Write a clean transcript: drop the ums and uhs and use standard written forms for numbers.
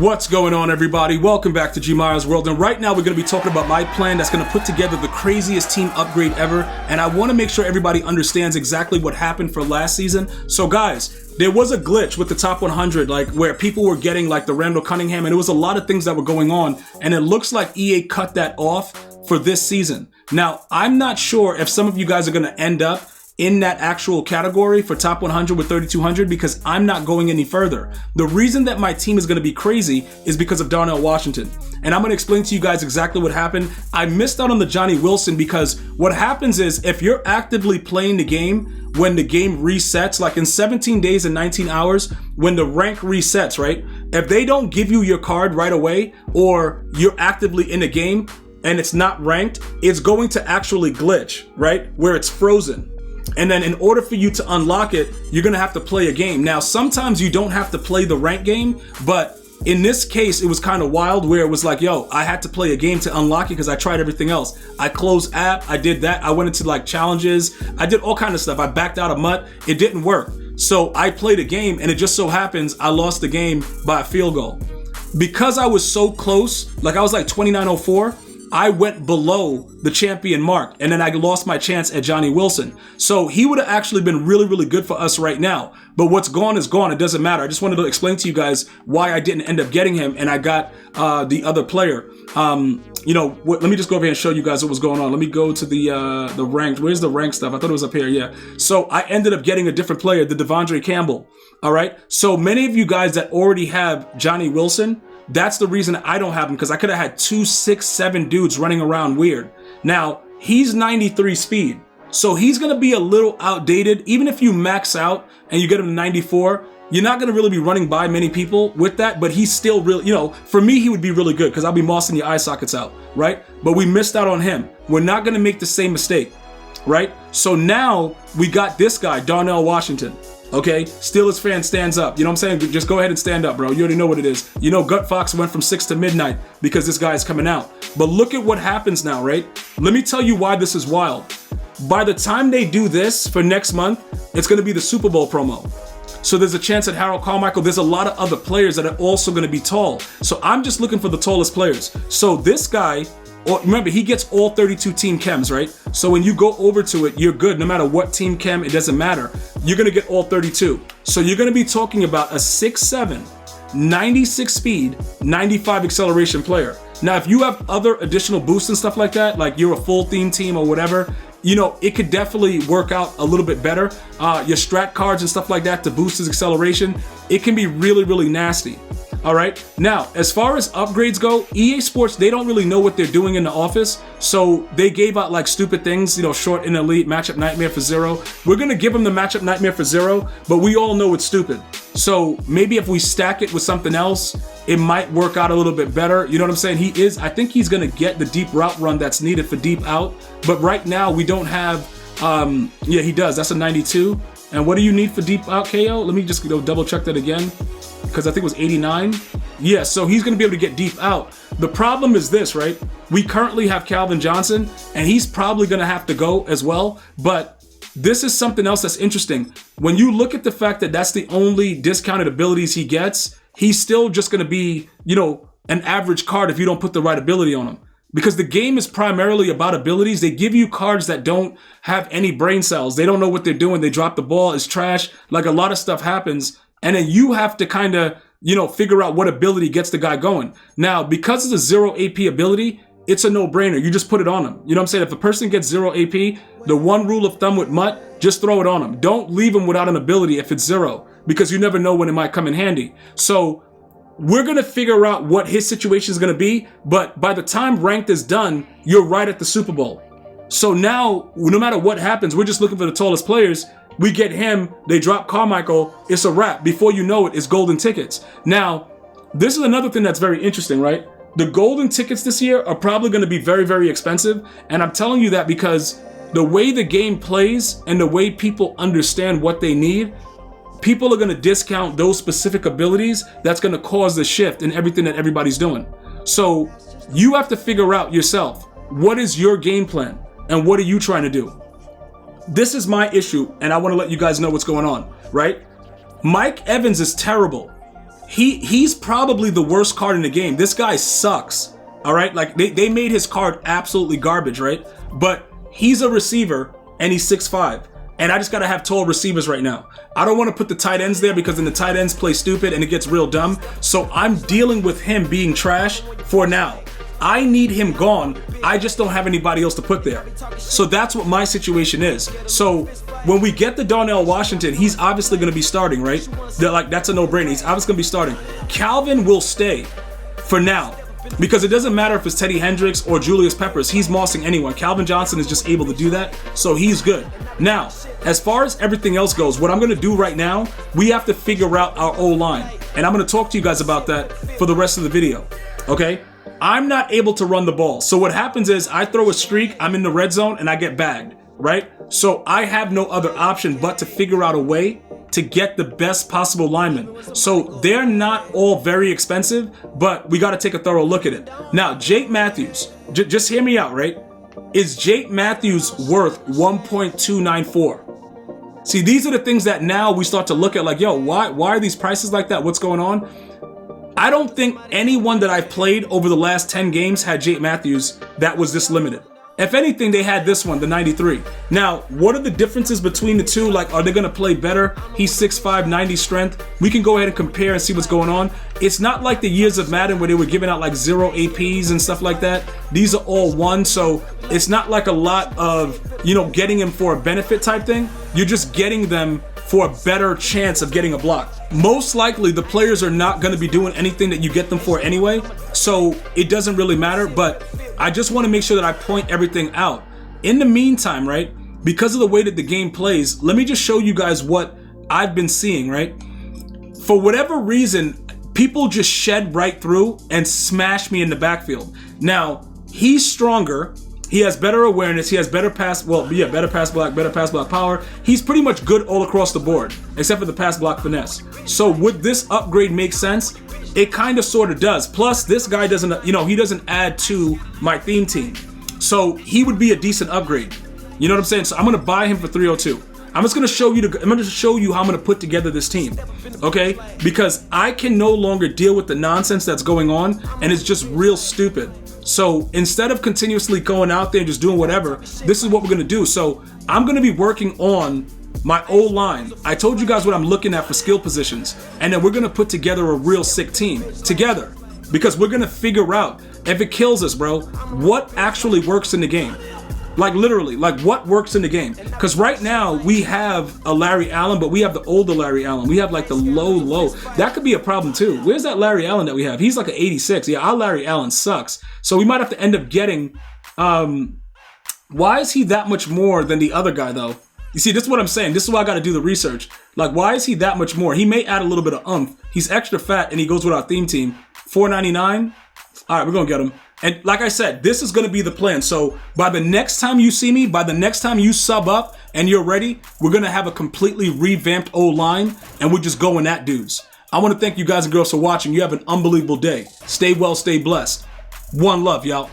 What's going on, everybody? Welcome back to GmiasWorld, and right now we're going to be talking about my plan that's going to put together the craziest team upgrade ever, and I want to make sure everybody understands exactly what happened for last season. So guys, there was a glitch with the top 100, like where people were getting like the Randall Cunningham, and it was a lot of things that were going on, and it looks like EA cut that off for this season. Now, I'm not sure if some of you guys are going to end up in that actual category for top 100 with 3,200 because I'm not going any further. The reason that my team is going to be crazy is because of Darnell Washington. And I'm going to explain to you guys exactly what happened. I missed out on the Johnny Wilson because what happens is if you're actively playing the game, when the game resets, like in 17 days and 19 hours, when the rank resets, right? If they don't give you your card right away, or you're actively in the game and it's not ranked, it's going to actually glitch, right? Where it's frozen. And then in order for you to unlock it, you're going to have to play a game. Now, sometimes you don't have to play the rank game, but in this case, it was kind of wild where it was like, yo, I had to play a game to unlock it because I tried everything else. I closed app, I did that. I went into like challenges. I did all kind of stuff. I backed out of MUT. It didn't work. So I played a game and it just so happens I lost the game by a field goal. Because I was so close, like I was like 2904, I went below the champion mark, and then I lost my chance at Johnny Wilson. So he would have actually been really, really good for us right now. But what's gone is gone. It doesn't matter. I just wanted to explain to you guys why I didn't end up getting him, and I got the other player. Let me just go over here and show you guys what was going on. Let me go to the ranked. Where's the ranked stuff? I thought it was up here. Yeah. So I ended up getting a different player, the Devondre Campbell. All right. So many of you guys that already have Johnny Wilson, that's the reason I don't have him, because I could have had 2, 6, 7 dudes running around weird. Now, he's 93 speed, so he's going to be a little outdated. Even if you max out and you get him to 94, you're not going to really be running by many people with that, but he's still really, for me, he would be really good because I'll be mossing your eye sockets out, right? But we missed out on him. We're not going to make the same mistake, right? So now we got this guy, Darnell Washington. Okay, Steelers fan stands up. You know what I'm saying? Just go ahead and stand up, bro. You already know what it is. You know, Gut Fox went from 6 to midnight because this guy is coming out. But look at what happens now, right? Let me tell you why this is wild. By the time they do this for next month, it's going to be the Super Bowl promo. So there's a chance at Harold Carmichael. There's a lot of other players that are also going to be tall. So I'm just looking for the tallest players. So this guy, remember, he gets all 32 team chems, right? So when you go over to it, you're good. No matter what team chem, it doesn't matter. You're going to get all 32. So you're going to be talking about a 6'7", 96 speed, 95 acceleration player. Now, if you have other additional boosts and stuff like that, like you're a full theme team or whatever, it could definitely work out a little bit better. Your strat cards and stuff like that to boost his acceleration, it can be really, really nasty. All right. Now, as far as upgrades go, EA Sports, they don't really know what they're doing in the office. So they gave out like stupid things, short and elite, matchup nightmare for 0. We're going to give them the matchup nightmare for 0, but we all know it's stupid. So maybe if we stack it with something else, it might work out a little bit better. You know what I'm saying? I think he's going to get the deep route run that's needed for deep out. But right now we don't have, yeah, he does. That's a 92. And what do you need for deep out, KO? Let me just double check that again, because I think it was 89. Yeah, so he's going to be able to get deep out. The problem is this, right? We currently have Calvin Johnson, and he's probably going to have to go as well. But this is something else that's interesting. When you look at the fact that that's the only discounted abilities he gets, he's still just going to be, an average card if you don't put the right ability on him. Because the game is primarily about abilities. They give you cards that don't have any brain cells. They don't know what they're doing. They drop the ball. It's trash. Like a lot of stuff happens. And then you have to kind of, figure out what ability gets the guy going. Now, because it's a 0 AP ability, it's a no-brainer. You just put it on him. You know what I'm saying? If a person gets 0 AP, the one rule of thumb with MUT, just throw it on him. Don't leave him without an ability if it's 0, because you never know when it might come in handy. So we're going to figure out what his situation is going to be. But by the time ranked is done, you're right at the Super Bowl. So now, no matter what happens, we're just looking for the tallest players. We get him, they drop Carmichael, it's a wrap. Before you know it, it's golden tickets. Now, this is another thing that's very interesting, right? The golden tickets this year are probably going to be very, very expensive. And I'm telling you that because the way the game plays and the way people understand what they need, people are going to discount those specific abilities. That's going to cause the shift in everything that everybody's doing. So you have to figure out yourself, what is your game plan and what are you trying to do? This is my issue, and I want to let you guys know what's going on, right? Mike Evans is terrible. he's probably the worst card in the game. This guy sucks. All right, like they made his card absolutely garbage, right? But he's a receiver and he's 6'5", and I just gotta have tall receivers right now. I don't want to put the tight ends there because then the tight ends play stupid and it gets real dumb. So I'm dealing with him being trash for now. I need him gone. I just don't have anybody else to put there. So that's what my situation is. So when we get the Darnell Washington, he's obviously going to be starting, right? That's a no-brainer. He's obviously going to be starting. Calvin will stay for now because it doesn't matter if it's Teddy Hendricks or Julius Peppers. He's mossing anyone. Calvin Johnson is just able to do that, so he's good. Now, as far as everything else goes, what I'm going to do right now, we have to figure out our O-line. And I'm going to talk to you guys about that for the rest of the video, okay? I'm not able to run the ball. So what happens is I throw a streak, I'm in the red zone, and I get bagged, right? So I have no other option but to figure out a way to get the best possible linemen. So they're not all very expensive, but we got to take a thorough look at it. Now, Jake Matthews, just hear me out, right? Is Jake Matthews worth 1.294? See, these are the things that now we start to look at like, yo, why are these prices like that? What's going on? I don't think anyone that I've played over the last 10 games had Jake Matthews that was this limited. If anything, they had this one, the 93. Now, what are the differences between the two? Like, are they going to play better? He's 6'5", 90 strength. We can go ahead and compare and see what's going on. It's not like the years of Madden where they were giving out like 0 APs and stuff like that. These are all 1, so it's not like a lot of, getting him for a benefit type thing. You're just getting them for a better chance of getting a block. Most likely, the players are not going to be doing anything that you get them for anyway, so it doesn't really matter, but I just want to make sure that I point everything out. In the meantime, right, because of the way that the game plays, let me just show you guys what I've been seeing, right? For whatever reason, people just shed right through and smash me in the backfield. Now, he's stronger. He has better awareness. He has better pass block power. He's pretty much good all across the board, except for the pass block finesse. So would this upgrade make sense? It kind of sort of does. Plus, this guy doesn't, he doesn't add to my theme team. So he would be a decent upgrade. You know what I'm saying? So I'm going to buy him for 302. I'm just going to show you how I'm going to put together this team. Okay? Because I can no longer deal with the nonsense that's going on, and it's just real stupid. So instead of continuously going out there and just doing whatever, this is what we're going to do. So I'm going to be working on my O-line. I told you guys what I'm looking at for skill positions. And then we're going to put together a real sick team together. Because we're going to figure out, if it kills us, bro, what actually works in the game. Like literally, like what works in the game. Because right now we have a Larry Allen, but we have the older Larry Allen. We have like the low. That could be a problem too. Where's that Larry Allen that we have? He's like an 86. Yeah, our Larry Allen sucks. So we might have to end up getting, why is he that much more than the other guy though? You see, this is what I'm saying. This is why I got to do the research. Like, why is he that much more? He may add a little bit of oomph. He's extra fat and he goes with our theme team. $4.99. All right, we're going to get him. And like I said, this is going to be the plan. So by the next time you see me, by the next time you sub up and you're ready, we're going to have a completely revamped O-line and we're just going at dudes. I want to thank you guys and girls for watching. You have an unbelievable day. Stay well, stay blessed. One love, y'all.